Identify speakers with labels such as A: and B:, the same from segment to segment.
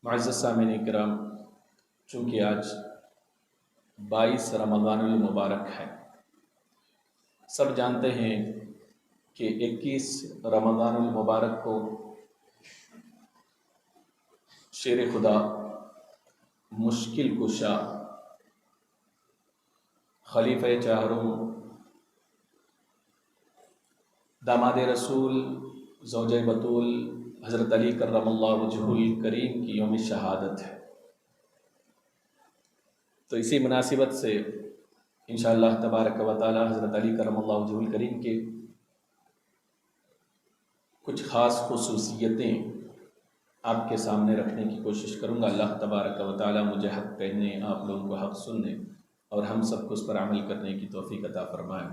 A: معزز سامعین کرام، چونکہ آج 22 رمضان المبارک ہے، سب جانتے ہیں کہ 21 رمضان المبارک کو شیر خدا، مشکل کشا، خلیفہ چہارم، داماد رسول، زوجہ بطول حضرت علی کرم اللہ وجہہ الکریم کی یوم شہادت ہے۔ تو اسی مناسبت سے انشاءاللہ تبارک و تعالی حضرت علی کرم اللہ وجہہ الکریم کے کچھ خاص خصوصیتیں آپ کے سامنے رکھنے کی کوشش کروں گا۔ اللہ تبارک و تعالی مجھے حق کہنے، آپ لوگوں کو حق سننے اور ہم سب کو اس پر عمل کرنے کی توفیق عطا فرمائے۔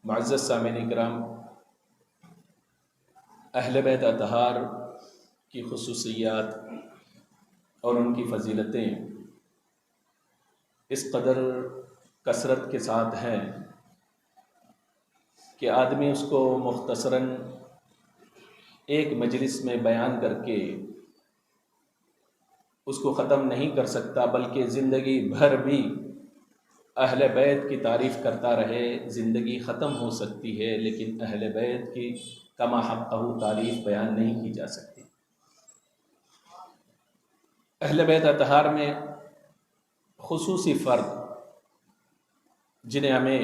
A: معزز سامعین کرام، اہل بیت اطہار کی خصوصیات اور ان کی فضیلتیں اس قدر کثرت کے ساتھ ہیں کہ آدمی اس کو مختصراً ایک مجلس میں بیان کر کے اس کو ختم نہیں کر سکتا، بلکہ زندگی بھر بھی اہل بیت کی تعریف کرتا رہے، زندگی ختم ہو سکتی ہے لیکن اہل بیت کی کما حقہ تعریف بیان نہیں کی جا سکتی۔ اہل بیت اطہار میں خصوصی فرد جنہیں ہمیں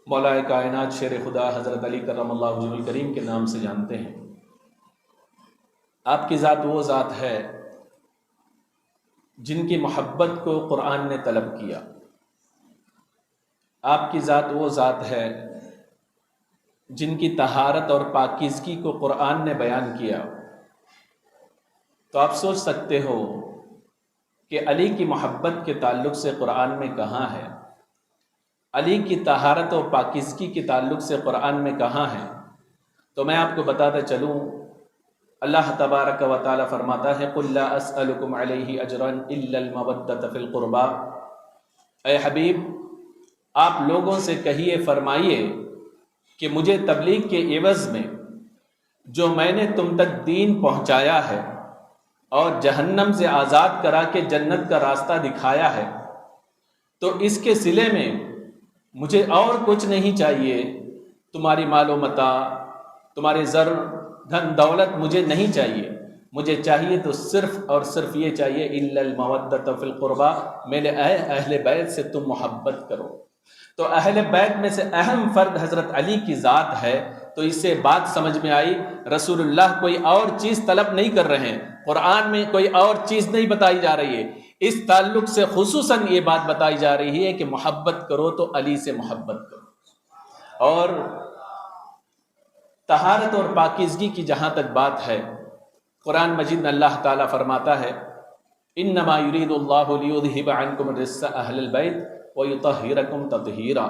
A: مولا کائنات شیر خدا حضرت علی کرم اللہ وجہہ الکریم کے نام سے جانتے ہیں۔ آپ کی ذات وہ ذات ہے جن کی محبت کو قرآن نے طلب کیا۔ آپ کی ذات وہ ذات ہے جن کی طہارت اور پاکیزگی کو قرآن نے بیان کیا۔ تو آپ سوچ سکتے ہو کہ علی کی محبت کے تعلق سے قرآن میں کہاں ہے، علی کی طہارت و پاکیزگی کے تعلق سے قرآن میں کہاں ہے؟ تو میں آپ کو بتاتا چلوں، اللہ تبارک و تعالی فرماتا ہے قُلْ لَا أَسْأَلُكُمْ عَلَيْهِ أَجْرًا إِلَّا الْمَوَدَّةَ فِي الْقُرْبَى۔ اے حبیب، آپ لوگوں سے کہیے، فرمائیے کہ مجھے تبلیغ کے عوض میں جو میں نے تم تک دین پہنچایا ہے اور جہنم سے آزاد کرا کے جنت کا راستہ دکھایا ہے، تو اس کے صلے میں مجھے اور کچھ نہیں چاہیے۔ تمہاری مال و متاع، تمہارے زر، دھن دولت مجھے نہیں چاہیے، مجھے چاہیے تو صرف اور صرف یہ چاہیے الا المودۃ فی القربى، میرے اہل بیت سے تم محبت کرو۔ تو اہل بیت میں سے اہم فرد حضرت علی کی ذات ہے۔ تو اس سے بات سمجھ میں آئی، رسول اللہ کوئی اور چیز طلب نہیں کر رہے ہیں، قرآن میں کوئی اور چیز نہیں بتائی جا رہی ہے، اس تعلق سے خصوصاً یہ بات بتائی جا رہی ہے کہ محبت کرو تو علی سے محبت کرو۔ اور طہارت اور پاکیزگی کی جہاں تک بات ہے، قرآن مجید میں اللہ تعالیٰ فرماتا ہے انما یرید اللہ لیذھب عنکم الرجس اہل البیت ویطہرکم تطہیرا۔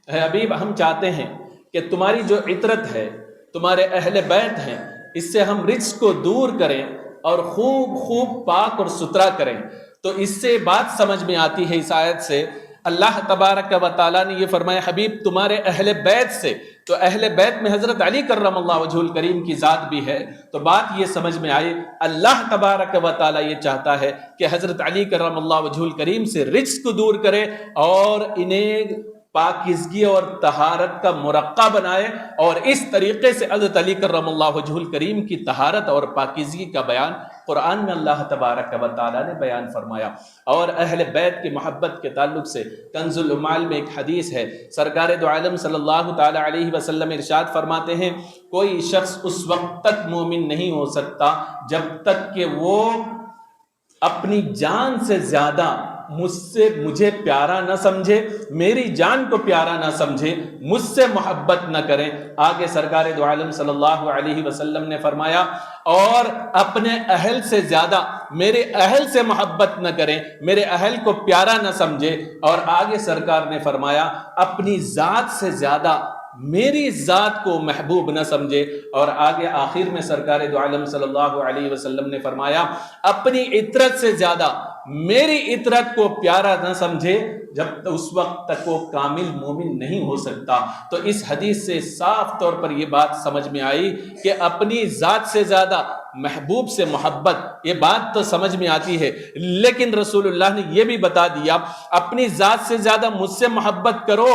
A: اے حبیب، ہم چاہتے ہیں کہ تمہاری جو عطرت ہے، تمہارے اہل بیت ہیں، اس سے ہم رجس کو دور کریں اور خوب خوب پاک اور ستھرا کریں۔ تو اس سے بات سمجھ میں آتی ہے، اس آیت سے اللہ تبارک و تعالیٰ نے یہ فرمایا حبیب تمہارے اہل بیت سے، تو اہل بیت میں حضرت علی کرم اللہ وجہہ الکریم کی ذات بھی ہے۔ تو بات یہ سمجھ میں آئی، اللہ تبارک و تعالیٰ یہ چاہتا ہے کہ حضرت علی کرم اللہ وجہہ الکریم سے رجس کو دور کرے اور انہیں پاکیزگی اور طہارت کا مرقع بنائے، اور اس طریقے سے حضرت علی کرم اللہ وجہہ الکریم کی طہارت اور پاکیزگی کا بیان قرآن میں اللہ تبارک و تعالیٰ نے بیان فرمایا۔ اور اہل بیت کی محبت کے تعلق سے کنز العمال میں ایک حدیث ہے، سرکار دو عالم صلی اللہ تعالیٰ علیہ وسلم ارشاد فرماتے ہیں کوئی شخص اس وقت تک مومن نہیں ہو سکتا جب تک کہ وہ اپنی جان سے زیادہ مجھے پیارا نہ سمجھے، میری جان کو پیارا نہ سمجھے، مجھ سے محبت نہ کریں۔ آگے سرکار دو عالم صلی اللہ علیہ وسلم نے فرمایا اور اپنے اہل سے زیادہ میرے اہل سے محبت نہ کریں، میرے اہل کو پیارا نہ سمجھے، اور آگے سرکار نے فرمایا اپنی ذات سے زیادہ میری ذات کو محبوب نہ سمجھے، اور آگے آخر میں سرکار دو عالم صلی اللہ علیہ وسلم نے فرمایا اپنی عطرت سے زیادہ میری عطرت کو پیارا نہ سمجھے، جب اس وقت تک وہ کامل مومن نہیں ہو سکتا۔ تو اس حدیث سے صاف طور پر یہ بات سمجھ میں آئی کہ اپنی ذات سے زیادہ محبوب سے محبت، یہ بات تو سمجھ میں آتی ہے، لیکن رسول اللہ نے یہ بھی بتا دیا اپنی ذات سے زیادہ مجھ سے محبت کرو،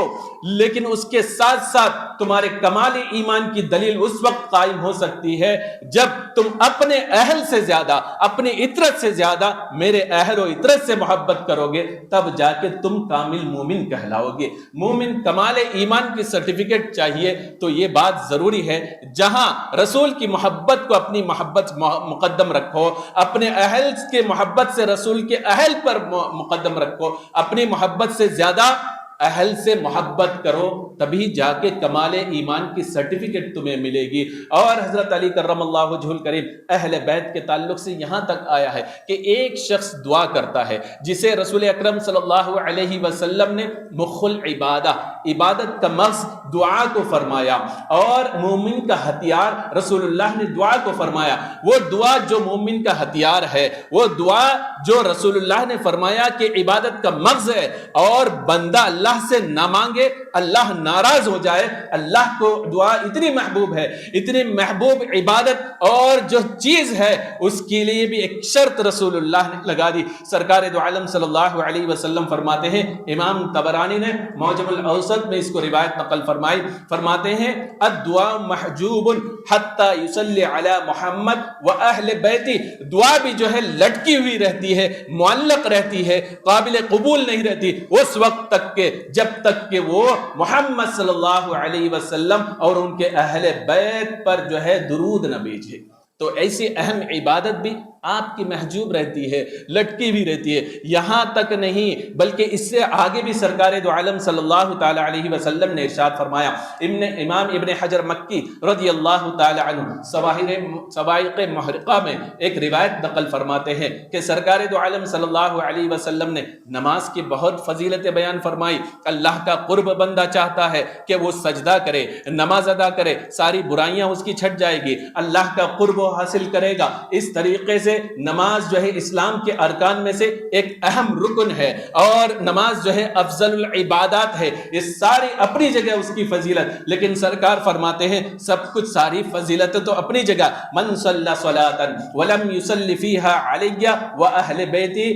A: لیکن اس کے ساتھ ساتھ تمہارے کمال ایمان کی دلیل اس وقت قائم ہو سکتی ہے جب تم اپنے اہل سے زیادہ، اپنی عطرت سے زیادہ میرے اہل و عطرت سے محبت کرو گے، تب جا کے تم کامل مومن کہلاؤ گے۔ مومن کمال ایمان کی سرٹیفکیٹ چاہیے تو یہ بات ضروری ہے، جہاں رسول کی محبت کو اپنی محبت مقدم رکھو، اپنے اہل کے محبت سے رسول کے اہل پر مقدم رکھو، اپنی محبت سے زیادہ اہل سے محبت کرو، تبھی جا کے کمال ایمان کی سرٹیفکیٹ تمہیں ملے گی۔ اور حضرت علی کرم اللہ وجہہ الکریم اہل بیت کے تعلق سے یہاں تک آیا ہے کہ ایک شخص دعا کرتا ہے جسے رسول اکرم صلی اللہ علیہ وسلم نے مخ العبادہ، عبادت کا مقصد دعا کو فرمایا، اور مومن کا ہتھیار رسول اللہ نے دعا کو فرمایا۔ وہ دعا جو مومن کا ہتھیار ہے، وہ دعا جو رسول اللہ نے فرمایا کہ عبادت کا مغز ہے، اور بندہ اللہ سے نہ مانگے اللہ ناراض ہو جائے، اللہ کو دعا اتنی محبوب ہے، اتنی محبوب عبادت اور جو چیز ہے اس کے لیے بھی ایک شرط رسول اللہ نے لگا دی۔ سرکار دو عالم صلی اللہ علیہ وسلم فرماتے ہیں، امام طبرانی نے معجم الاوسط میں اس کو روایت نقل فرمائی، فرماتے ہیں الدعاء محجوب حتی یصلی علی محمد و اہل بیتی، دعا بھی جو ہے لٹکی ہوئی رہتی ہے، معلق رہتی ہے، قابل قبول نہیں رہتی اس وقت تک کہ جب تک کہ وہ محمد صلی اللہ علیہ وسلم اور ان کے اہل بیت پر جو ہے درود نہ بھیجے۔ تو ایسی اہم عبادت بھی آپ کی محجوب رہتی ہے، لٹکی بھی رہتی ہے۔ یہاں تک نہیں بلکہ اس سے آگے بھی سرکار دو عالم صلی اللہ تعالی علیہ وسلم نے ارشاد فرمایا، امام ابن حجر مکی رضی اللہ تعالی عنہ سوائق محرقہ میں ایک روایت نقل فرماتے ہیں کہ سرکار دو عالم صلی اللہ علیہ وسلم نے نماز کی بہت فضیلت بیان فرمائی۔ اللہ کا قرب بندہ چاہتا ہے کہ وہ سجدہ کرے، نماز ادا کرے، ساری برائیاں اس کی چھٹ جائے گی، اللہ کا قرب حاصل کرے گا۔ اس طریقے سے نماز جو ہے اسلام کے ارکان میں سے ایک اہم رکن ہے، اور نماز جو ہے افضل العبادات ہے۔ یہ ساری اپنی جگہ اس کی فضیلت، لیکن سرکار فرماتے ہیں سب کچھ ساری فضیلت تو اپنی جگہ، من صلی صلاۃ ولم یصلی فیہا علی واہل بیتی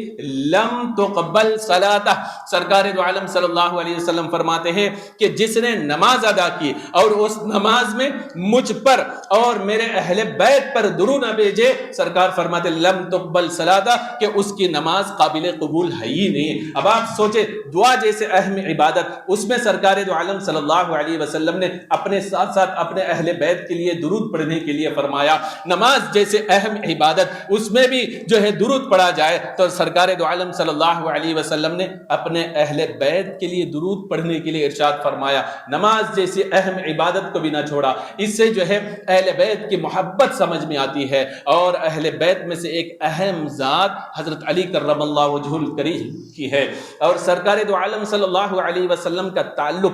A: لم تقبل صلاتہ۔ سرکار دو عالم صلی اللہ علیہ وسلم فرماتے ہیں کہ جس نے نماز ادا کی اور اس نماز میں مجھ پر اور میرے اہل بیت پر درود نہ بھیجے، سرکار فرماتے لم تقبل صلاتہ، کہ اس کی نماز قابل قبول ہے ہی نہیں۔ اب آپ سوچیں دعا جیسے اہم عبادت، اس میں سرکار دو عالم صلی اللہ علیہ وسلم نے اپنے ساتھ ساتھ اپنے اہل بیت کے لیے درود پڑھنے کے لیے فرمایا۔ نماز جیسے اہم عبادت، اس میں بھی جو ہے درود پڑھا جائے تو سرکار دو عالم صلی اللہ علیہ وسلم نے اپنے اہل بیت کے لیے درود پڑھنے کے لیے ارشاد فرمایا۔ نماز جیسی اہم عبادت کو بھی نہ چھوڑا۔ اس سے جو ہے اہل بیت کی محبت سمجھ میں آتی ہے، اور اہل بیت میں سے ایک اہم ذات حضرت علی کرم اللہ وجہہ الکریم کی ہے، اور سرکار دو عالم صلی اللہ علیہ وسلم کا تعلق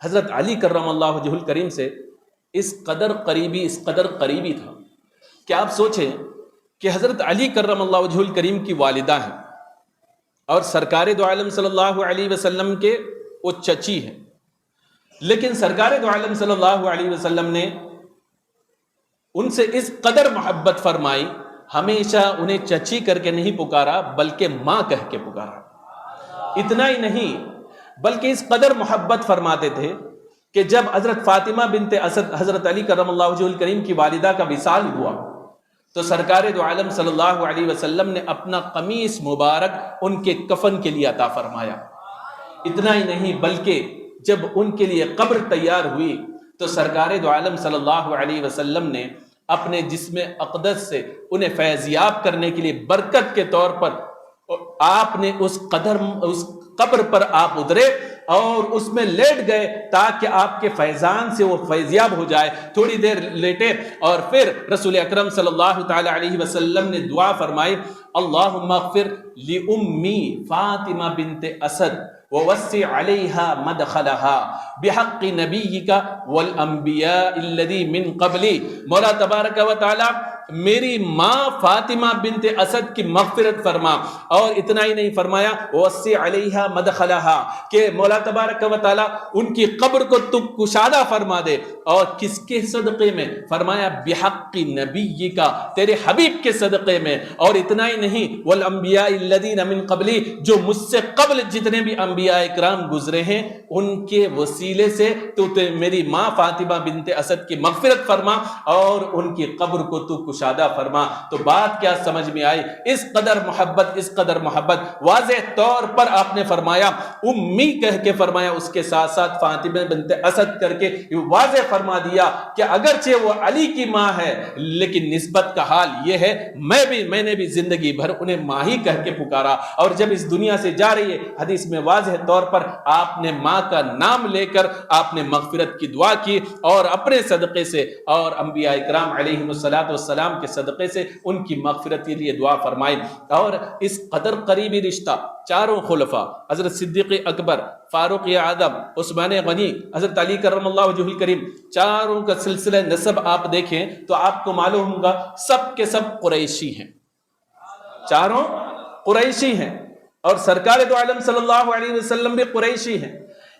A: حضرت علی کرم اللہ وجہہ الکریم سے اس قدر قریبی تھا کہ آپ سوچیں کہ حضرت علی کرم اللہ وجہہ الکریم کی والدہ ہیں، اور سرکار دو عالم صلی اللہ علیہ وسلم کے وہ چچی ہیں، لیکن سرکار دو عالم صلی اللہ علیہ وسلم نے ان سے اس قدر محبت فرمائی، ہمیشہ انہیں چچی کر کے نہیں پکارا بلکہ ماں کہہ کے پکارا۔ اتنا ہی نہیں بلکہ اس قدر محبت فرماتے تھے کہ جب حضرت فاطمہ بنت اسد حضرت علی کرم اللہ وجہہ الکریم کی والدہ کا وصال ہوا تو سرکار دو عالم صلی اللہ علیہ وسلم نے اپنا قمیص مبارک ان کے کفن کے لیے عطا فرمایا۔ اتنا ہی نہیں بلکہ جب ان کے لیے قبر تیار ہوئی تو سرکار دو عالم صلی اللہ علیہ وسلم نے اپنے جسم اقدس سے انہیں فیضیاب کرنے کے لیے برکت کے طور پر آپ نے اس قبر پر آپ اترے اور اس میں لیٹ گئے تاکہ آپ کے فیضان سے وہ فیضیاب ہو جائے۔ تھوڑی دیر لیٹے اور پھر رسول اکرم صلی اللہ تعالی علیہ وسلم نے دعا فرمائی، اللہم اغفر لأمی فاطمہ بنت اسد ووسع علیہا مدخلہا بحق نبیک والانبیاء الذی من قبلی۔ مولا تبارک و تعالی میری ماں فاطمہ بنت اسد کی مغفرت فرما. اور اتنا ہی نہیں فرمایا وسع علیہا مدخلہا کہ مولا تبارک و تعالی ان کی قبر کو تو کشادہ فرما دے. اور کس کے صدقے میں؟ فرمایا بحق نبی کا، تیرے حبیب کے صدقے میں. اور اتنا ہی نہیں والانبیاء الذین من قبلی، جو مجھ سے قبل جتنے بھی انبیاء اکرام گزرے ہیں ان کے وسیلے سے تو میری ماں فاطمہ بنت اسد کی مغفرت فرما اور ان کی قبر کو تو کشادہ فرما. تو بات کیا سمجھ میں آئی؟ اس قدر محبت واضح طور پر آپ نے فرمایا امی کہہ کے فرمایا، اس کے ساتھ ساتھ فاطمہ بنت اسد کر کے واضح فرما دیا کہ اگرچہ وہ علی کی ماں ہے لیکن نسبت کا حال یہ ہے میں نے بھی زندگی بھر انہیں ماں ہی کہہ کے پکارا. اور جب اس دنیا سے جا رہی ہے حدیث میں واضح طور پر آپ نے ماں کا نام لے کر آپ نے مغفرت کی دعا کی اور اپنے صدقے سے اور انبیاء اکرام علیہم السلام کے صدقے سے ان کی مغفرت کے لیے دعا فرمائی. اور اس قدر قریبی رشتہ چاروں خلفاء حضرت صدیق اکبر، فاروق اعظم، عثمان غنی، حضرت علی کرم اللہ وجہہ الکریم، چاروں کا سلسلہ نسب آپ دیکھیں تو آپ کو معلوم ہوگا سب کے سب قریشی ہیں، چاروں قریشی ہیں. اور سرکار دو عالم صلی اللہ علیہ وسلم بھی قریشی ہیں.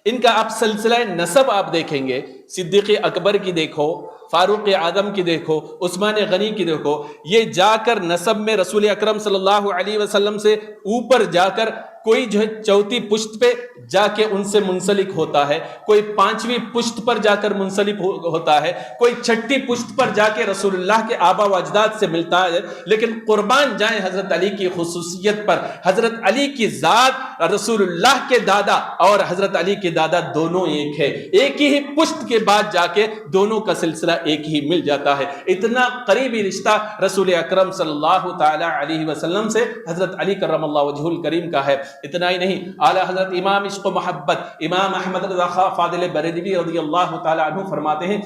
A: ان کا آپ سلسلہ نسب آپ دیکھیں گے، صدیق اکبر کی دیکھو، فاروق اعظم کی دیکھو، عثمان غنی کی دیکھو، یہ جا کر نسب میں رسول اکرم صلی اللہ علیہ وسلم سے اوپر جا کر کوئی جو ہے چوتھی پشت پہ جا کے ان سے منسلک ہوتا ہے، کوئی پانچویں پشت پر جا کر منسلک ہوتا ہے، کوئی چھٹی پشت پر جا کے رسول اللہ کے آبا و اجداد سے ملتا ہے. لیکن قربان جائیں حضرت علی کی خصوصیت پر، حضرت علی کی ذات رسول اللہ کے دادا اور حضرت علی کے دادا دونوں ایک ہے، ایک ہی پشت کے بعد جا کے دونوں کا سلسلہ ایک ہی مل جاتا ہے. اتنا قریبی رشتہ رسول اکرم صلی اللہ تعالی علیہ وسلم سے حضرت علی کرم اللہ وجہہ الکریم کا ہے. اتنا ہی نہیں، اعلی حضرت امام عشق و محبت امام احمد رضا خان فاضل بریلوی رضی اللہ تعالی عنہ فرماتے ہیں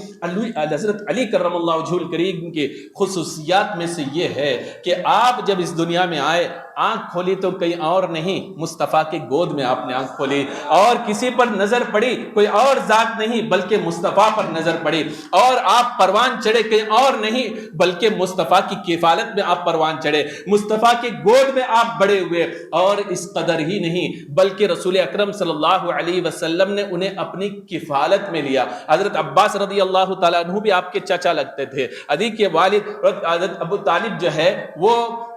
A: حضرت علی کرم اللہ وجہہ الکریم کے خصوصیات میں سے یہ ہے کہ آپ جب اس دنیا میں آئے آنکھ کھولی تو کہیں اور نہیں، مصطفیٰ کے گود میں آپ نے آنکھ کھولی اور کسی پر نظر پڑی کوئی اور ذات نہیں بلکہ مصطفیٰ پر نظر پڑی. اور آپ پروان چڑھے کہیں اور نہیں بلکہ مصطفیٰ کی کفالت میں آپ پروان چڑھے، مصطفیٰ کے گود میں آپ بڑے ہوئے. اور اس قدر ہی نہیں بلکہ رسول اکرم صلی اللہ علیہ وسلم نے انہیں اپنی کفالت میں لیا. حضرت عباس رضی اللہ تعالیٰ عنہ بھی آپ کے چچا لگتے تھے. علی کے والد حضرت ابو طالب جو ہے وہ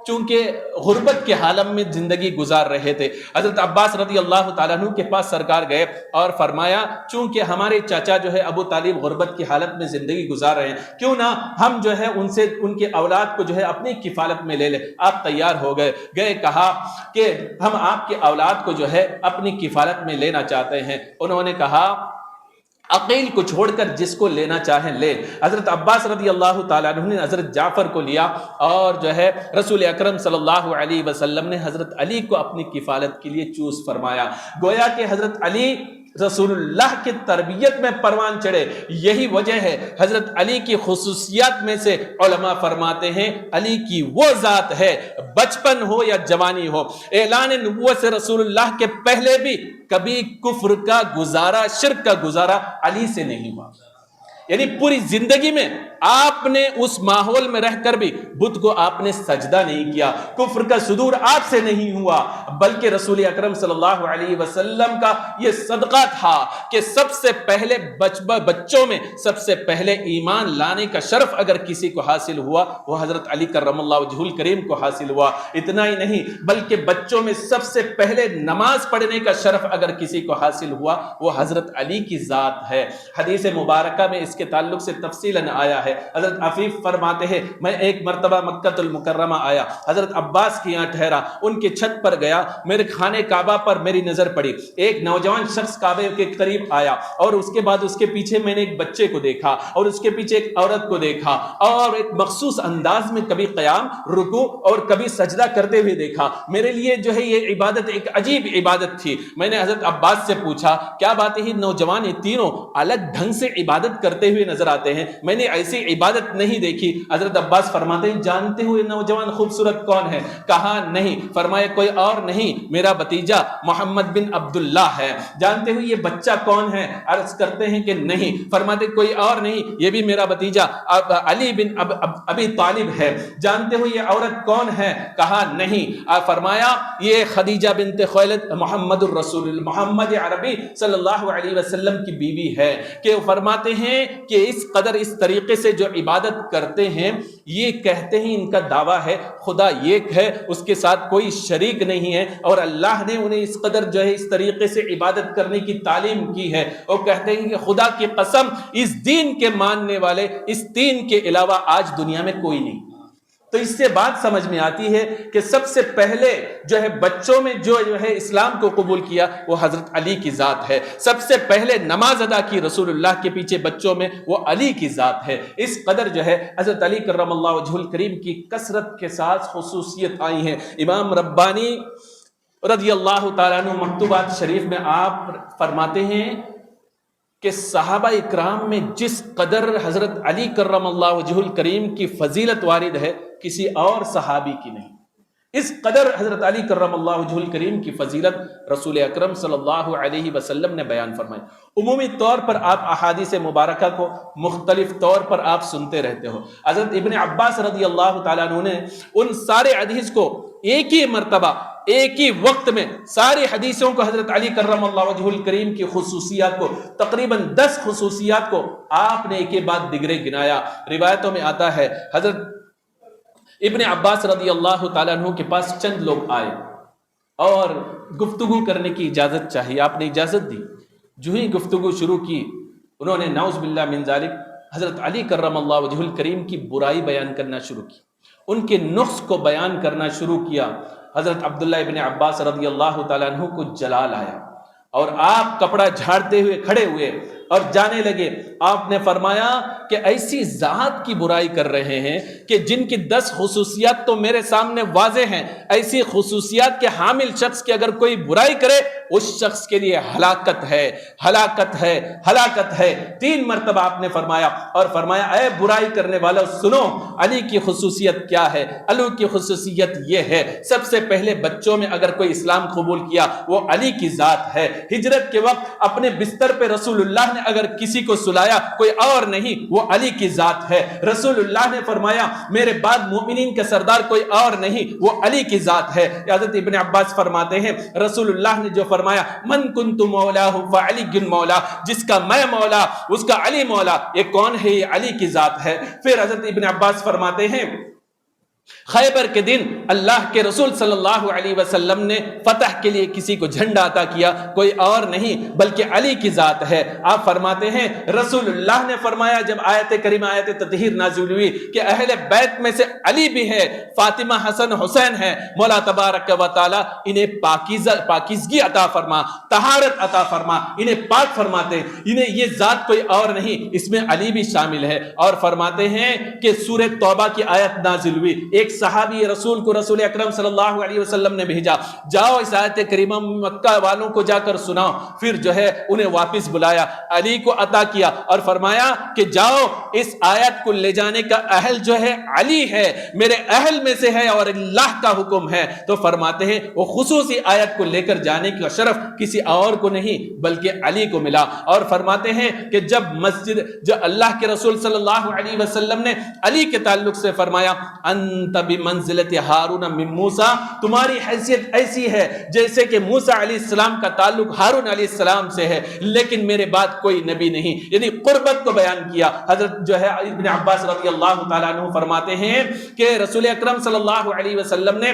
A: چونکہ غربت کے عالم میں زندگی گزار رہے تھے، حضرت عباس رضی اللہ تعالیٰ عنہ کے پاس سرکار گئے اور فرمایا چونکہ ہمارے چاچا جو ہے ابو طالب غربت کی حالت میں زندگی گزار رہے ہیں، کیوں نہ ہم جو ہے ان سے ان کے اولاد کو جو ہے اپنی کفالت میں لے لیں. آپ تیار ہو گئے کہا کہ ہم آپ کے اولاد کو جو ہے اپنی کفالت میں لینا چاہتے ہیں. انہوں نے کہا عقیل کو چھوڑ کر جس کو لینا چاہیں لے. حضرت عباس رضی اللہ تعالیٰ عنہ نے حضرت جعفر کو لیا اور جو ہے رسول اکرم صلی اللہ علیہ وسلم نے حضرت علی کو اپنی کفالت کے لیے چوز فرمایا. گویا کہ حضرت علی رسول اللہ کی تربیت میں پروان چڑھے. یہی وجہ ہے حضرت علی کی خصوصیات میں سے علماء فرماتے ہیں علی کی وہ ذات ہے بچپن ہو یا جوانی ہو، اعلان نبوت سے رسول اللہ کے پہلے بھی کبھی کفر کا گزارا شرک کا گزارا علی سے نہیں ہوا. یعنی پوری زندگی میں آپ نے اس ماحول میں رہ کر بھی بت کو آپ نے سجدہ نہیں کیا، کفر کا صدور آپ سے نہیں ہوا، بلکہ رسول اکرم صلی اللہ علیہ وسلم کا یہ صدقہ تھا کہ سب سے پہلے بچوں میں سب سے پہلے ایمان لانے کا شرف اگر کسی کو حاصل ہوا وہ حضرت علی کرم اللہ وجہہ الکریم کو حاصل ہوا. اتنا ہی نہیں بلکہ بچوں میں سب سے پہلے نماز پڑھنے کا شرف اگر کسی کو حاصل ہوا وہ حضرت علی کی ذات ہے. حدیث مبارکہ میں اس کے تعلق سے تفصیلاً آیا ہے. حضرت عفیف فرماتے ہیں میں ایک مرتبہ مکہ المکرمہ آیا، حضرت عباس کی یہاں ٹھہرا، ان کے چھت پر گیا، میرے خانے کعبہ پر میری نظر پڑی. ایک نوجوان شخص کعبے کے قریب آیا اور اس کے بعد اس کے پیچھے میں نے ایک بچے کو دیکھا اور اس کے پیچھے ایک عورت کو دیکھا اور ایک مخصوص انداز میں کبھی قیام، رکوع اور کبھی سجدہ کرتے ہوئے دیکھا. میرے لیے جو ہے یہ عبادت ایک عجیب عبادت تھی. میں نے حضرت عباس سے پوچھا کیا بات ہے نوجوان یہ تینوں الگ ڈھنگ سے عبادت کرتے کرتے ہوئے نظر آتے ہیں، میں نے ایسی عبادت نہیں دیکھی۔ حضرت عباس فرماتے ہیں جانتے ہوئے نوجوان خوبصورت کون ہے؟ کہا نہیں۔ فرمایا کوئی اور نہیں، میرا بھتیجا محمد بن عبداللہ ہے۔ جانتے ہوئے یہ بچہ کون ہے؟ عرض کرتے ہیں کہ نہیں۔ فرماتے کوئی اور نہیں، یہ بھی میرا بھتیجا علی بن ابی طالب ہے۔ جانتے ہوئے یہ عورت کون ہے؟ کہا نہیں۔ فرمایا یہ خدیجہ بنت خویلد محمد الرسول محمد عربی صلی اللہ علیہ وسلم کی بیوی ہے۔ کہ فرماتے ہیں کہ اس قدر اس طریقے سے جو عبادت کرتے ہیں، یہ کہتے ہیں ان کا دعویٰ ہے خدا ایک ہے، اس کے ساتھ کوئی شریک نہیں ہے، اور اللہ نے انہیں اس قدر جو ہے اس طریقے سے عبادت کرنے کی تعلیم کی ہے۔ وہ کہتے ہیں کہ خدا کی قسم اس دین کے ماننے والے اس دین کے علاوہ آج دنیا میں کوئی نہیں۔ تو اس سے بات سمجھ میں آتی ہے کہ سب سے پہلے جو ہے بچوں میں جو ہے اسلام کو قبول کیا وہ حضرت علی کی ذات ہے۔ سب سے پہلے نماز ادا کی رسول اللہ کے پیچھے بچوں میں وہ علی کی ذات ہے۔ اس قدر جو ہے حضرت علی کرم اللہ وجہہ الکریم کی کثرت کے ساتھ خصوصیت آئی ہیں۔ امام ربانی رضی اللہ تعالیٰ عنہ مکتوبات شریف میں آپ فرماتے ہیں کہ صحابہ اکرام میں جس قدر حضرت علی کرم اللہ وجہہ الکریم کی فضیلت وارد ہے کسی اور صحابی کی نہیں۔ اس قدر حضرت علی کرم اللہ وجہہ الکریم کی فضیلت رسول اکرم صلی اللہ علیہ وسلم نے بیان فرمائی۔ عمومی طور پر آپ احادیث مبارکہ کو مختلف طور پر آپ سنتے رہتے ہو۔ حضرت ابن عباس رضی اللہ تعالیٰ عنہ نے ان سارے حدیث کو ایک ہی مرتبہ ایک ہی وقت میں ساری حدیثوں کو حضرت علی کرم اللہ وجہہ الکریم کی خصوصیات کو تقریباً 10 خصوصیات کو آپ نے ایک کے بعد دیگرے گنایا۔ روایتوں میں آتا ہے حضرت ابن عباس رضی اللہ تعالیٰ عنہ کے پاس چند لوگ آئے اور گفتگو کرنے کی اجازت چاہیے، آپ نے اجازت دی۔ جو ہی گفتگو شروع کی انہوں نے نعوذ باللہ من ذالک حضرت علی کرم اللہ وجہہ الکریم کی برائی بیان کرنا شروع کی، ان کے نقص کو بیان کرنا شروع کیا۔ حضرت عبداللہ ابن عباس رضی اللہ تعالیٰ عنہ کو جلال آیا اور آپ کپڑا جھاڑتے ہوئے کھڑے ہوئے اور جانے لگے۔ آپ نے فرمایا کہ ایسی ذات کی برائی کر رہے ہیں کہ جن کی 10 خصوصیات تو میرے سامنے واضح ہیں، ایسی خصوصیات کے حامل شخص کی اگر کوئی برائی کرے اس شخص کے لیے ہلاکت ہے، ہلاکت ہے، ہلاکت ہے۔ 3 مرتبہ آپ نے فرمایا اور فرمایا اے برائی کرنے والوں سنو علی کی خصوصیت کیا ہے۔ علی کی خصوصیت یہ ہے سب سے پہلے بچوں میں اگر کوئی اسلام قبول کیا وہ علی کی ذات ہے۔ ہجرت کے وقت اپنے بستر پہ رسول اللہ نے اگر کسی کو سلایا کوئی اور نہیں وہ علی کی ذات ہے۔ رسول اللہ نے فرمایا میرے بعد مومنین کے سردار کوئی اور نہیں وہ علی کی ذات ہے۔ حضرت ابن عباس فرماتے ہیں رسول اللہ نے جو فرمایا من کنت مولا فعلی مولا، جس کا میں مولا اس کا علی مولا، یہ کون ہے؟ یہ علی کی ذات ہے۔ پھر حضرت ابن عباس فرماتے ہیں خیبر کے دن اللہ کے رسول صلی اللہ علیہ وسلم نے فتح کے لیے کسی کو جھنڈا عطا کیا، کوئی اور نہیں بلکہ علی کی ذات ہے۔ آپ فرماتے ہیں رسول اللہ نے فرمایا جب آیت کریمہ آیت تطہیر نازل ہوئی کہ اہل بیت میں سے علی بھی ہے، فاطمہ حسن حسین ہے، مولا تبارک و تعالی انہیں پاکیزگی عطا فرما، طہارت عطا فرما، انہیں پاک فرماتے ہیں، انہیں یہ ذات کوئی اور نہیں، اس میں علی بھی شامل ہے۔ اور فرماتے ہیں کہ سورہ توبہ کی آیت نازل ہوئی، ایک صحابی رسول کو رسول اکرم صلی اللہ علیہ وسلم نے بھیجا جاؤ اس آیت کریمہ مکہ والوں کو جا کر سناؤ۔ پھر جو ہے انہیں واپس بلایا، علی کو عطا کیا اور فرمایا کہ جاؤ اس آیت کو لے جانے کا اہل جو ہے علی ہے، میرے اہل میں سے ہے اور اللہ کا حکم ہے۔ تو فرماتے ہیں وہ خصوصی آیت کو لے کر جانے کا شرف کسی اور کو نہیں بلکہ علی کو ملا۔ اور فرماتے ہیں کہ جب مسجد جو اللہ کے رسول صلی اللہ علیہ وسلم نے علی کے تعلق سے فرمایا انت بمنزلت ہارون من موسیٰ، تمہاری حیثیت ایسی ہے جیسے کہ موسیٰ علیہ السلام کا تعلق ہارون علیہ السلام سے ہے، لیکن میرے بعد کوئی نبی نہیں، یعنی قربت کو بیان کیا۔ حضرت جو ہے ابن عباس رضی اللہ تعالیٰ عنہ فرماتے ہیں کہ رسول اکرم صلی اللہ علیہ وسلم نے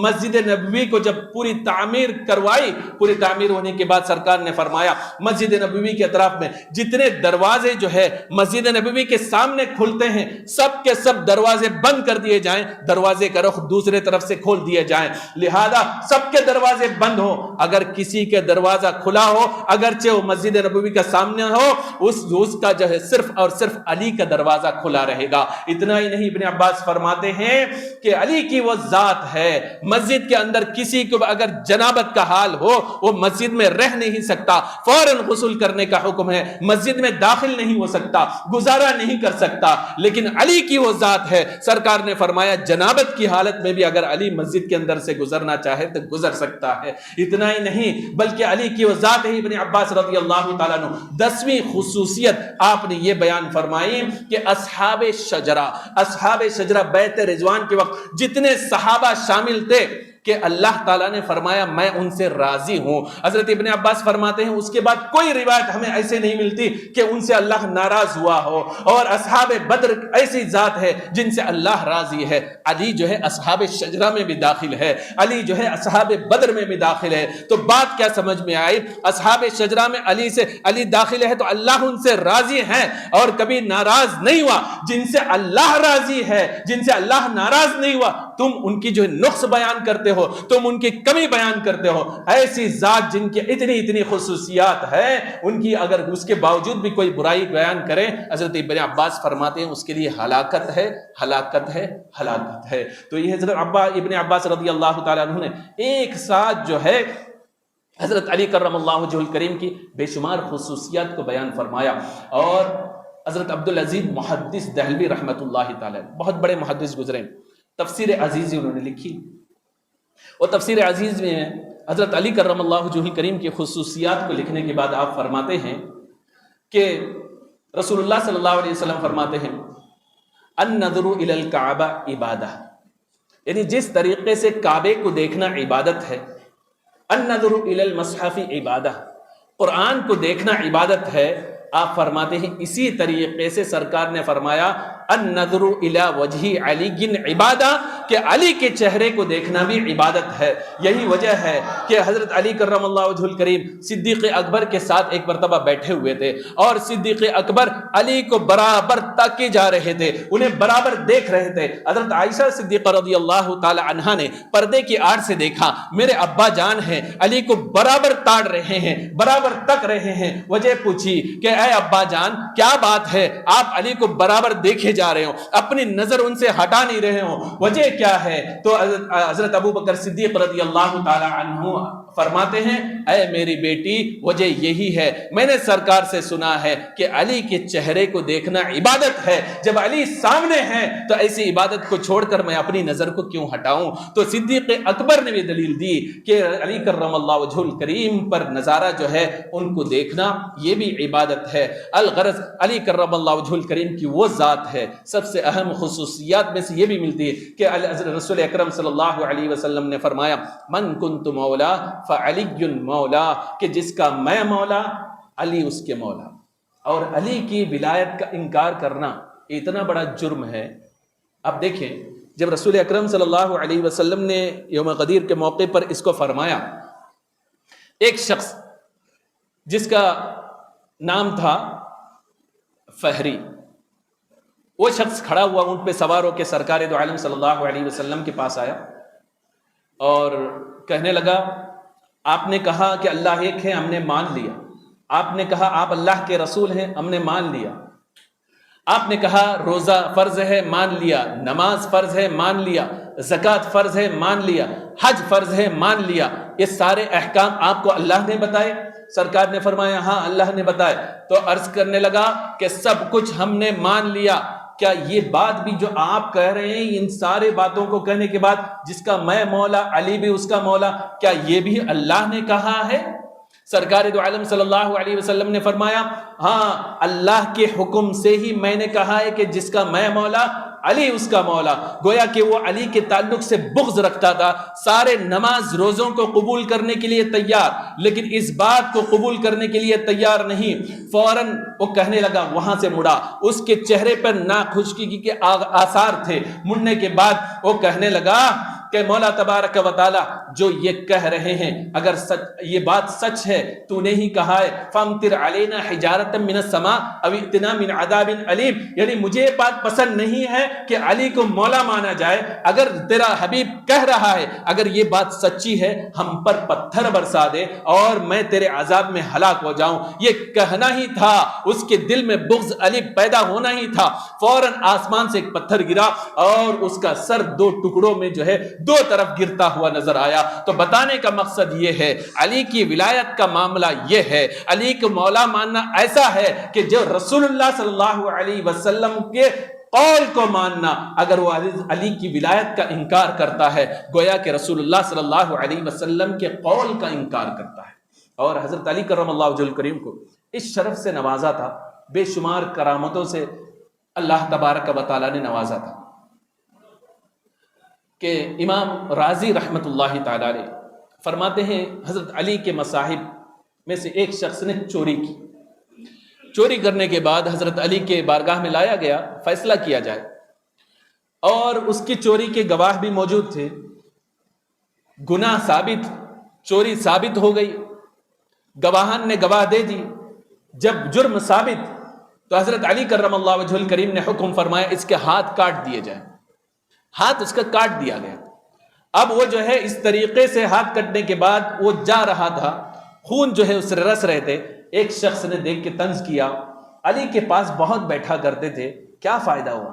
A: مسجد نبوی کو جب پوری تعمیر کروائی، پوری تعمیر ہونے کے بعد سرکار نے فرمایا مسجد نبوی کے اطراف میں جتنے دروازے جو ہے مسجد نبوی کے سامنے کھلتے ہیں سب کے سب دروازے بند کر دیے جائیں دروازے کا رخ دوسرے طرف سے کھول دیے جائیں، لہذا سب کے دروازے بند ہو، اگر کسی کے دروازہ کھلا ہو اگرچہ وہ مسجد نبوی کا سامنے ہو، اس کا جو ہے صرف اور صرف علی کا دروازہ کھلا رہے گا۔ اتنا ہی نہیں، ابن عباس فرماتے ہیں کہ علی کی وہ ذات ہے، مسجد کے اندر کسی کو اگر جنابت کا حال ہو وہ مسجد میں رہ نہیں سکتا، فوراً غسل کرنے کا حکم ہے، مسجد میں داخل نہیں ہو سکتا، گزارا نہیں کر سکتا، لیکن علی کی وہ ذات ہے، سرکار نے فرمایا جنابت کی حالت میں بھی اگر علی مسجد کے اندر سے گزرنا چاہے تو گزر سکتا ہے۔ اتنا ہی نہیں بلکہ علی کی وہ ذات ہے۔ ابن عباس رضی اللہ تعالیٰ عنہ 10ویں خصوصیت آپ نے یہ بیان فرمائی کہ اصحاب شجرہ بیعت رضوان کے وقت جتنے صحابہ شامل تھے کہ اللہ تعالیٰ نے فرمایا میں ان سے راضی ہوں۔ حضرت ابن عباس فرماتے ہیں اس کے بعد کوئی روایت ہمیں ایسے نہیں ملتی کہ ان سے اللہ ناراض ہوا ہو، اور اصحاب بدر ایسی ذات ہے جن سے اللہ راضی ہے۔ علی جو ہے اصحاب شجرہ میں بھی داخل ہے، علی جو ہے اصحاب بدر میں بھی داخل ہے۔ تو بات کیا سمجھ میں آئی؟ اصحاب شجرہ میں علی داخل ہے تو اللہ ان سے راضی ہے اور کبھی ناراض نہیں ہوا۔ جن سے اللہ راضی ہے، جن سے اللہ ناراض نہیں ہوا، تم ان کی جو نقص بیان کرتے ہو، تم ان کی کمی بیان کرتے ہو۔ ایسی ذات جن کی اتنی خصوصیات ہیں، ان کی اگر اس کے باوجود بھی کوئی برائی بیان کرے، حضرت ابن عباس فرماتے ہیں اس کے لیے ہلاکت ہے۔ تو یہ حضرت ابن عباس رضی اللہ تعالیٰ عنہ نے ایک ساتھ جو ہے حضرت علی کرم اللہ وجہہ الکریم کی بے شمار خصوصیات کو بیان فرمایا۔ اور حضرت عبدالعزیز محدث دہلوی رحمۃ اللہ تعالیٰ بہت بڑے محدث گزرے، تفسیر عزیز انہوں نے لکھی، اور تفسیر عزیز میں حضرت علی کرم اللہ وجہہ الکریم کی خصوصیات کو لکھنے کے بعد آپ فرماتے ہیں کہ رسول اللہ صلی اللہ علیہ وسلم فرماتے ہیں النظر الی الکعبہ عبادہ، یعنی جس طریقے سے کعبے کو دیکھنا عبادت ہے، النظر الی المصحف عبادہ، قرآن کو دیکھنا عبادت ہے، آپ فرماتے ہیں اسی طریقے سے سرکار نے فرمایا النظر الی وجہ علی عبادہ، کہ علی کے چہرے کو دیکھنا بھی عبادت ہے۔ یہی وجہ ہے کہ حضرت علی کرم اللہ وجہ الکریم صدیق اکبر کے ساتھ ایک مرتبہ بیٹھے ہوئے تھے، اور صدیق اکبر علی کو برابر تاکے جا رہے تھے، انہیں برابر دیکھ رہے تھے۔ حضرت عائشہ صدیقہ رضی اللہ تعالی عنہا نے پردے کی آڑ سے دیکھا، میرے ابا جان ہیں علی کو برابر تاڑ رہے ہیں، برابر تک رہے ہیں۔ وجہ پوچھی کہ اے ابا جان کیا بات ہے، آپ علی کو برابر دیکھے جا رہے ہو، اپنی نظر ان سے ہٹا نہیں رہے ہو، وجہ کیا ہے؟ تو حضرت ابو بکر صدیق رضی اللہ تعالی عنہ فرماتے ہیں اے میری بیٹی وجہ یہی ہے، میں نے سرکار سے سنا ہے کہ علی کے چہرے کو دیکھنا عبادت ہے، جب علی سامنے ہیں تو ایسی عبادت کو چھوڑ کر میں اپنی نظر کو کیوں ہٹاؤں؟ تو صدیق اکبر نے بھی دلیل دی کہ علی کرم اللہ وجہ الکریم پر نظارہ جو ہے ان کو دیکھنا یہ بھی عبادت ہے۔ الغرض علی کرم اللہ وجہ الکریم کی وہ ذات ہے، سب سے اہم خصوصیات میں سے یہ بھی ملتی ہے کہ رسول اکرم صلی اللہ علیہ وسلم نے فرمایا من کنت مولا فعلی مولا، کہ جس کا میں مولا علی اس کے مولا۔ اور علی کی ولایت کا انکار کرنا اتنا بڑا جرم ہے۔ اب دیکھیں جب رسول اکرم صلی اللہ علیہ وسلم نے یوم غدیر کے موقع پر اس کو فرمایا، ایک شخص جس کا نام تھا فہری، وہ شخص کھڑا ہوا اونٹ پہ سوار ہو کے سرکار دو عالم صلی اللہ علیہ وسلم کے پاس آیا اور کہنے لگا آپ نے کہا کہ اللہ ایک ہے، ہم نے مان لیا، آپ نے کہا آپ اللہ کے رسول ہیں، ہم نے مان لیا، آپ نے کہا روزہ فرض ہے، مان لیا، نماز فرض ہے، مان لیا، زکوٰۃ فرض ہے، مان لیا، حج فرض ہے، مان لیا، یہ سارے احکام آپ کو اللہ نے بتائے؟ سرکار نے فرمایا ہاں اللہ نے بتائے۔ تو عرض کرنے لگا کہ سب کچھ ہم نے مان لیا، کیا یہ بات بھی جو آپ کہہ رہے ہیں ان سارے باتوں کو کہنے کے بعد جس کا میں مولا علی بھی اس کا مولا، کیا یہ بھی اللہ نے کہا ہے؟ سرکار دو عالم صلی اللہ علیہ وسلم نے فرمایا ہاں اللہ کے حکم سے ہی میں نے کہا ہے کہ جس کا میں مولا علی اس کا مولا۔ گویا کہ وہ علی کے تعلق سے بغض رکھتا تھا، سارے نماز روزوں کو قبول کرنے کے لیے تیار، لیکن اس بات کو قبول کرنے کے لیے تیار نہیں۔ فوراً وہ کہنے لگا، وہاں سے مڑا، اس کے چہرے پر ناخوشگی کے آثار تھے، مڑنے کے بعد وہ کہنے لگا کہ مولا تبارک و تعالی جو یہ کہہ رہے ہیں اگر یہ بات سچ ہے تو نے ہی کہا ہے فامطر علینا حجارۃ من السماء او ائتنا من عذاب علیم، یعنی مجھے یہ بات پسند نہیں ہے کہ علی کو مولا مانا جائے، اگر تیرا حبیب کہہ رہا ہے اگر یہ بات سچی ہے ہم پر پتھر برسا دے اور میں تیرے عذاب میں ہلاک ہو جاؤں، یہ کہنا ہی تھا، اس کے دل میں بغض علی پیدا ہونا ہی تھا، فوراً آسمان سے ایک پتھر گرا اور اس کا سر دو ٹکڑوں میں جو ہے دو طرف گرتا ہوا نظر آیا۔ تو بتانے کا مقصد یہ ہے علی کی ولایت کا معاملہ یہ ہے، علی کو مولا ماننا ایسا ہے کہ جو رسول اللہ صلی اللہ علیہ وسلم کے قول کو ماننا، اگر وہ علی کی ولایت کا انکار کرتا ہے گویا کہ رسول اللہ صلی اللہ علیہ وسلم کے قول کا انکار کرتا ہے۔ اور حضرت علی کرم اللہ وجہ الکریم کو اس شرف سے نوازا تھا، بے شمار کرامتوں سے اللہ تبارک و تعالی نے نوازا تھا کہ امام رازی رحمت اللہ تعالی علیہ فرماتے ہیں حضرت علی کے مصاحب میں سے ایک شخص نے چوری کی، چوری کرنے کے بعد حضرت علی کے بارگاہ میں لایا گیا فیصلہ کیا جائے، اور اس کی چوری کے گواہ بھی موجود تھے، گناہ ثابت، چوری ثابت ہو گئی، گواہان نے گواہ دے دی، جب جرم ثابت تو حضرت علی کرم اللہ وجہ الکریم نے حکم فرمایا اس کے ہاتھ کاٹ دیے جائیں، ہاتھ اس کا کاٹ دیا گیا۔ اب وہ جو ہے اس طریقے سے ہاتھ کٹنے کے بعد وہ جا رہا تھا، خون جو ہے اس سے رس رہے تھے، ایک شخص نے دیکھ کے طنز کیا، علی کے پاس بہت بیٹھا کرتے تھے، کیا فائدہ ہوا،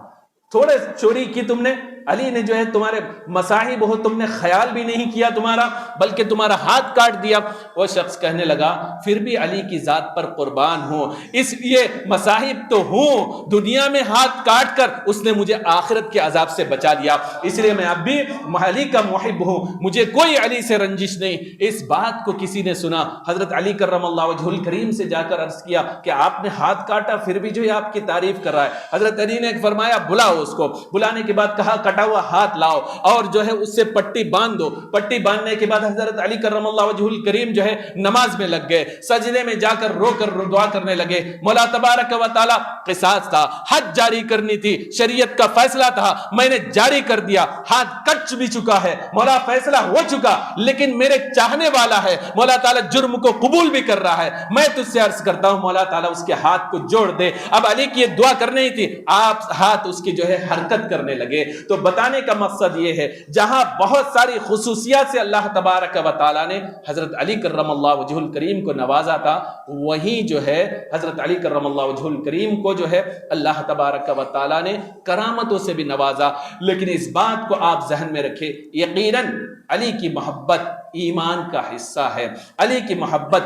A: تھوڑے چوری کی تم نے، علی نے جو ہے تمہارے مصاحب ہو، تم نے خیال بھی نہیں کیا تمہارا، بلکہ تمہارا ہاتھ کاٹ دیا۔ وہ شخص کہنے لگا پھر بھی علی کی ذات پر قربان ہوں، اس لیے مصاحب تو ہوں، دنیا میں ہاتھ کاٹ کر اس نے مجھے آخرت کے عذاب سے بچا لیا، اس لیے میں اب بھی علی کا محب ہوں، مجھے کوئی علی سے رنجش نہیں۔ اس بات کو کسی نے سنا، حضرت علی کرم اللہ وجہ الکریم سے جا کر عرض کیا کہ آپ نے ہاتھ کاٹا پھر بھی جو ہے آپ کی تعریف کر رہا ہے۔ حضرت علی نے فرمایا بلاؤ اس کو، بلانے کے بعد کہا کٹا ہوا ہاتھ لاؤ اور جو ہے اس سے پٹی باندھ دو۔ پٹی باندھنے کے بعد حضرت علی کرم اللہ وجہ الکریم جو ہے نماز میں لگ گئے، سجدے میں جا کر رو کر دعا کرنے لگے، مولا تبارک و تعالی قصاص تھا، حد جاری کرنی تھی، شریعت کا فیصلہ تھا، میں نے جاری کر دیا، ہاتھ کٹ بھی چکا ہے، مولا فیصلہ ہو چکا، لیکن میرے چاہنے والا ہے، مولا تعالی جرم کو قبول بھی کر رہا ہے، میں تجھ سے عرض کرتا ہوں مولا تعالی اس کے ہاتھ کو جوڑ دے۔ اب علی کی یہ دعا کرنی تھی، آپ ہاتھ اس کی جو ہے حرکت کرنے لگے۔ تو بتانے کا مقصد یہ ہے جہاں بہت ساری خصوصیات سے اللہ تبارک و تعالی نے حضرت علی کرم اللہ وجہ الکریم کو نوازا تھا، وہیں جو ہے حضرت علی کرم اللہ وجہ الکریم کو جو ہے اللہ تبارک و تعالی نے کرامتوں سے بھی نوازا۔ لیکن اس بات کو آپ ذہن میں رکھیں، یقیناً علی کی محبت ایمان کا حصہ ہے، علی کی محبت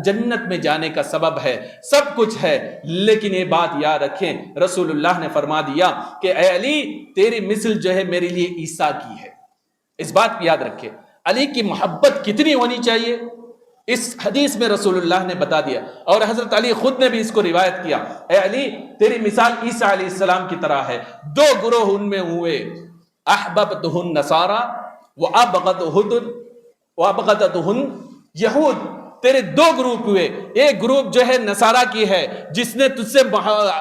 A: جنت میں جانے کا سبب ہے، سب کچھ ہے، لیکن یہ بات یاد رکھیں رسول اللہ نے فرما دیا کہ اے علی تیری مثل جو ہے میرے لیے عیسیٰ کی ہے۔ اس بات کو یاد رکھیں علی کی محبت کتنی ہونی چاہیے، اس حدیث میں رسول اللہ نے بتا دیا، اور حضرت علی خود نے بھی اس کو روایت کیا، اے علی تیری مثال عیسیٰ علیہ السلام کی طرح ہے، دو گروہ ان میں ہوئے، احببتہ النصارى وابغضتہ یہود، تیرے دو گروپ ہوئے، ایک گروپ جو ہے نصارہ کی ہے جس نے تجھ سے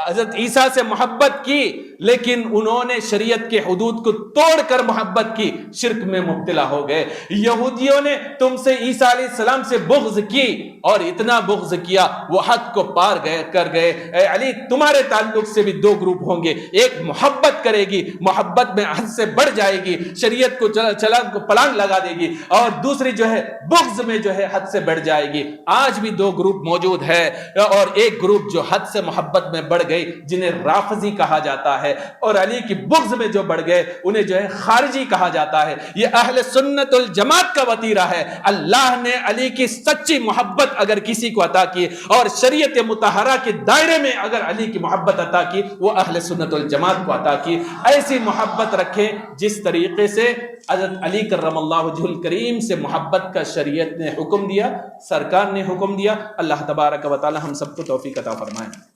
A: حضرت عیسیٰ سے محبت کی، لیکن انہوں نے شریعت کے حدود کو توڑ کر محبت کی، شرک میں مبتلا ہو گئے۔ یہودیوں نے تم سے عیسیٰ علیہ السلام سے بغض کی، اور اتنا بغض کیا وہ حد کو پار کر گئے۔ اے علی تمہارے تعلق سے بھی دو گروپ ہوں گے، ایک محبت کرے گی، محبت میں حد سے بڑھ جائے گی، شریعت کو پلانگ لگا دے گی، اور دوسری جو ہے بغض میں جو ہے حد سے بڑھ جائے گی۔ آج بھی دو گروپ موجود ہے، اور ایک گروپ جو حد سے محبت میں بڑھ گئی جنہیں رافضی کہا جاتا ہے، اور علی کی بغض میں جو بڑھ گئے انہیں جو ہے خارجی کہا جاتا ہے۔ یہ اہل سنت الجماعت کا وتیرہ ہے۔ اللہ نے علی کی سچی محبت اگر کسی کو عطا کی اور شریعت مطہرہ کے دائرے میں اگر علی کی محبت عطا کی، وہ اہل سنت الجماعت کو عطا کی۔ ایسی محبت رکھیں جس طریقے سے حضرت علی کرم اللہ وجہ الکریم سے محبت کا شریعت نے حکم دیا، سرکار نے حکم دیا۔ اللہ تبارک و تعالی ہم سب کو توفیق عطا فرمائے۔